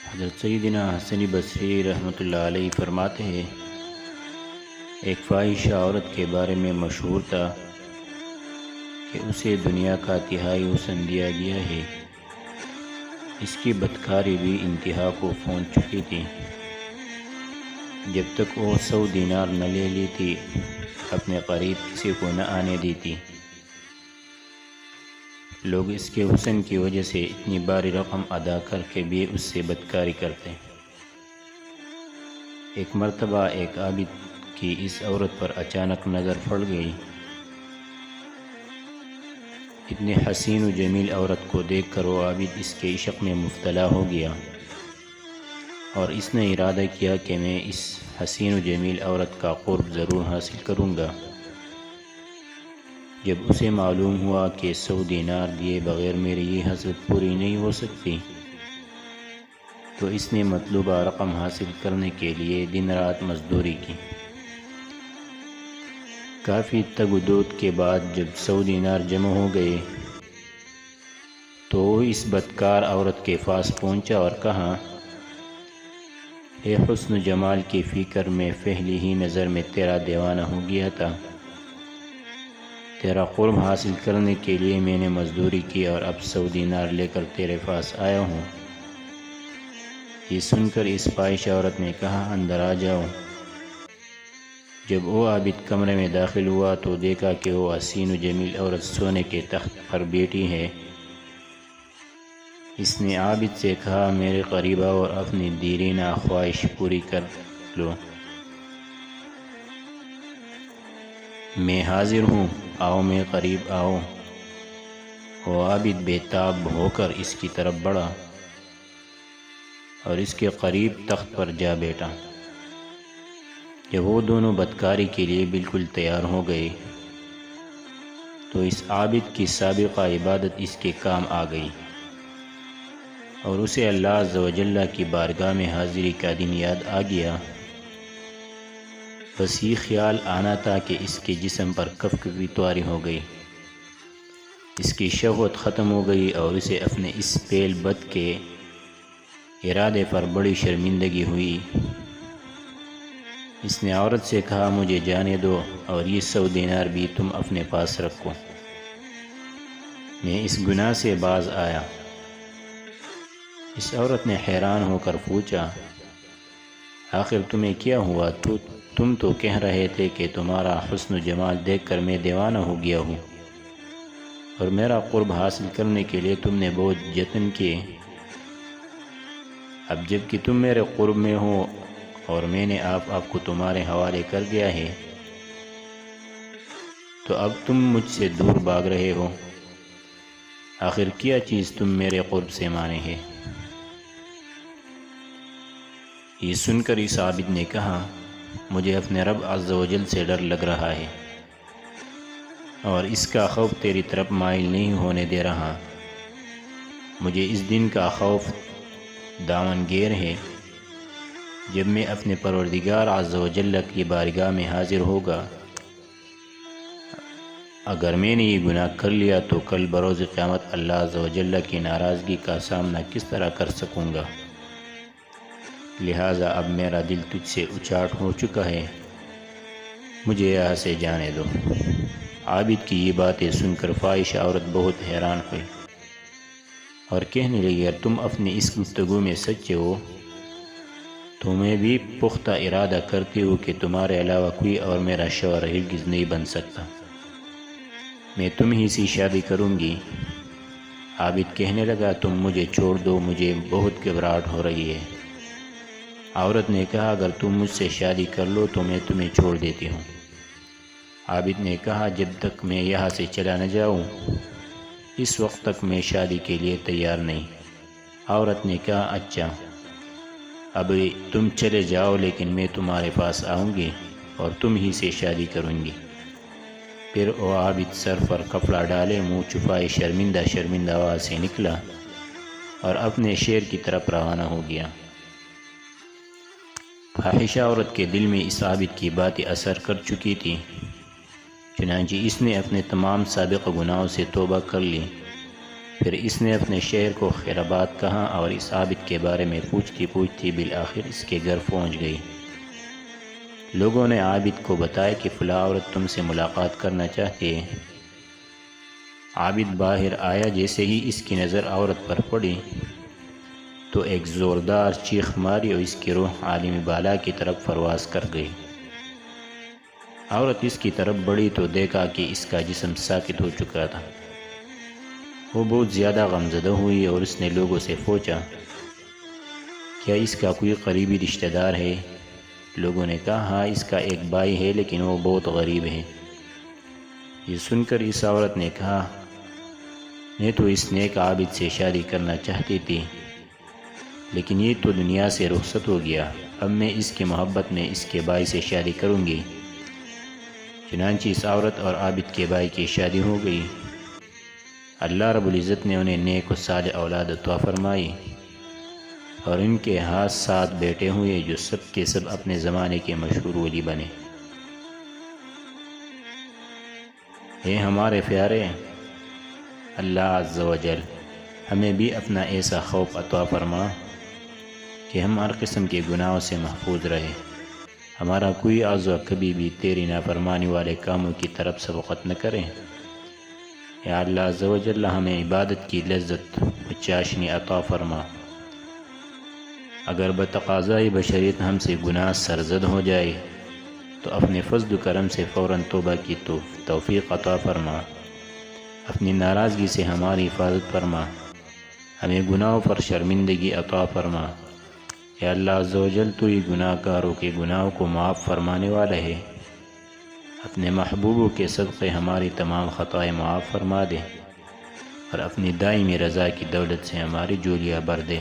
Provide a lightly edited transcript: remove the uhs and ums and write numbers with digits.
حضرت سیدنا حسن بصری رحمۃ اللہ علیہ فرماتے ہیں، ایک فاحشہ عورت کے بارے میں مشہور تھا کہ اسے دنیا کا تہائی حسن دیا گیا ہے۔ اس کی بدکاری بھی انتہا کو پہنچ چکی تھی۔ جب تک وہ 100 دینار نہ لے لی تھی، اپنے قریب کسی کو نہ آنے دی تھی۔ لوگ اس کے حسن کی وجہ سے اتنی باری رقم ادا کر کے بھی اس سے بدکاری کرتے۔ ایک مرتبہ ایک عابد کی اس عورت پر اچانک نظر پڑ گئی۔ اتنی حسین و جمیل عورت کو دیکھ کر وہ عابد اس کے عشق میں مبتلا ہو گیا، اور اس نے ارادہ کیا کہ میں اس حسین و جمیل عورت کا قرب ضرور حاصل کروں گا۔ جب اسے معلوم ہوا کہ 100 دینار دیے بغیر میری یہ حسرت پوری نہیں ہو سکتی، تو اس نے مطلوبہ رقم حاصل کرنے کے لیے دن رات مزدوری کی۔ کافی تگ و دود کے بعد جب 100 دینار جمع ہو گئے تو وہ اس بدکار عورت کے پاس پہنچا اور کہا، اے حسن و جمال کی فکر میں پہلی ہی نظر میں تیرا دیوانہ ہو گیا تھا۔ تیرا قرب حاصل کرنے کے لیے میں نے مزدوری کی اور اب 100 دینار لے کر تیرے پاس آیا ہوں۔ یہ سن کر اس فاحشہ عورت نے کہا، اندر آ جاؤ۔ جب وہ عابد کمرے میں داخل ہوا تو دیکھا کہ وہ حسین و جمیل عورت سونے کے تخت پر بیٹھی ہے۔ اس نے عابد سے کہا، میرے قریب آؤ اور اپنی دیرینہ خواہش پوری کر لو۔ میں حاضر ہوں، آؤ میں قریب آؤ۔ وہ عابد بے تاب ہو کر اس کی طرف بڑھا اور اس کے قریب تخت پر جا بیٹھا۔ جب وہ دونوں بدکاری کے لیے بالکل تیار ہو گئے تو اس عابد کی سابقہ عبادت اس کے کام آ گئی، اور اسے اللہ عز و جل کی بارگاہ میں حاضری کا دن یاد آ گیا۔ بس یہ خیال آنا تھا کہ اس کے جسم پر کپکپی طاری ہو گئی، اس کی شہوت ختم ہو گئی، اور اسے اپنے اس پیل بد کے ارادے پر بڑی شرمندگی ہوئی۔ اس نے عورت سے کہا، مجھے جانے دو اور یہ 100 دینار بھی تم اپنے پاس رکھو، میں اس گناہ سے باز آیا۔ اس عورت نے حیران ہو کر پوچھا، آخر تمہیں کیا ہوا؟ تم تو کہہ رہے تھے کہ تمہارا حسن و جمال دیکھ کر میں دیوانہ ہو گیا ہوں، اور میرا قرب حاصل کرنے کے لیے تم نے بہت جتن کیے۔ اب جب کہ تم میرے قرب میں ہو اور میں نے آپ کو تمہارے حوالے کر دیا ہے، تو اب تم مجھ سے دور بھاگ رہے ہو۔ آخر کیا چیز تم میرے قرب سے مانے ہے؟ یہ سن کر اس عابد نے کہا، مجھے اپنے رب عز و جل سے ڈر لگ رہا ہے، اور اس کا خوف تیری طرف مائل نہیں ہونے دے رہا۔ مجھے اس دن کا خوف دامنگیر ہے جب میں اپنے پروردگار عز و جل کی بارگاہ میں حاضر ہوگا۔ اگر میں نے یہ گناہ کر لیا تو کل بروز قیامت اللہ عز و جل کی ناراضگی کا سامنا کس طرح کر سکوں گا؟ لہٰذا اب میرا دل تجھ سے اچاٹ ہو چکا ہے، مجھے یہاں سے جانے دو۔ عابد کی یہ باتیں سن کر فاحشہ عورت بہت حیران ہوئی اور کہنے لگی، اگر تم اپنی اس گفتگو میں سچے ہو تو میں بھی پختہ ارادہ کرتی ہوں کہ تمہارے علاوہ کوئی اور میرا شوہر ہرگز نہیں بن سکتا، میں تم ہی سے شادی کروں گی۔ عابد کہنے لگا، تم مجھے چھوڑ دو، مجھے بہت گھبراہٹ ہو رہی ہے۔ عورت نے کہا، اگر تم مجھ سے شادی کر لو تو میں تمہیں چھوڑ دیتی ہوں۔ عابد نے کہا، جب تک میں یہاں سے چلا نہ جاؤں اس وقت تک میں شادی کے لیے تیار نہیں۔ عورت نے کہا، اچھا، اب تم چلے جاؤ، لیکن میں تمہارے پاس آؤں گی اور تم ہی سے شادی کروں گی۔ پھر وہ عابد سر پر کپڑا ڈالے منہ چھپائے شرمندہ آواز سے نکلا اور اپنے شہر کی طرف روانہ ہو گیا۔ فاحشہ عورت کے دل میں اس عابد کی باتیں اثر کر چکی تھی، چنانچہ اس نے اپنے تمام سابق گناہوں سے توبہ کر لی۔ پھر اس نے اپنے شہر کو خیر آباد کہا اور اس عابد کے بارے میں پوچھتی پوچھتی بالآخر اس کے گھر پہنچ گئی۔ لوگوں نے عابد کو بتایا کہ فلاں عورت تم سے ملاقات کرنا چاہتی ہے۔ عابد باہر آیا، جیسے ہی اس کی نظر عورت پر پڑی تو ایک زوردار چیخ ماری اور اس کی روح عالم بالا کی طرف پرواز کر گئی۔ عورت اس کی طرف بڑھی تو دیکھا کہ اس کا جسم ساکت ہو چکا تھا۔ وہ بہت زیادہ غمزدہ ہوئی اور اس نے لوگوں سے پوچھا، کیا اس کا کوئی قریبی رشتہ دار ہے؟ لوگوں نے کہا، ہاں اس کا ایک بھائی ہے لیکن وہ بہت غریب ہے۔ یہ سن کر اس عورت نے کہا، میں تو اس نیک عابد سے شادی کرنا چاہتی تھی، لیکن یہ تو دنیا سے رخصت ہو گیا، اب میں اس کی محبت میں اس کے بھائی سے شادی کروں گی۔ چنانچہ اس عورت اور عابد کے بھائی کی شادی ہو گئی۔ اللہ رب العزت نے انہیں نیک و صالح اولاد عطا فرمائی اور ان کے ہاتھ 7 بیٹے ہوئے جو سب کے سب اپنے زمانے کے مشہور ولی بنے۔ اے ہمارے پیارے، اللہ عز و جل ہمیں بھی اپنا ایسا خوف عطا فرما کہ ہم ہر قسم کے گناہوں سے محفوظ رہے، ہمارا کوئی عضو کبھی بھی تیری نافرمانی والے کاموں کی طرف سبقت نہ کرے۔ یا اللہ عز و جل ہمیں عبادت کی لذت و چاشنی عطا فرما۔ اگر بتقاضائے بشریت ہم سے گناہ سرزد ہو جائے تو اپنے فضل و کرم سے فوراً توبہ کی توفیق عطا فرما، اپنی ناراضگی سے ہماری حفاظت فرما، ہمیں گناہوں پر شرمندگی عطا فرما۔ یا اللہ عز و جل تو ہی گناہ گاروں کے گناہوں کو معاف فرمانے والا ہے، اپنے محبوبوں کے صدقے ہماری تمام خطائیں معاف فرما دے اور اپنی دائمی رضا کی دولت سے ہماری جولیاں بھر دے۔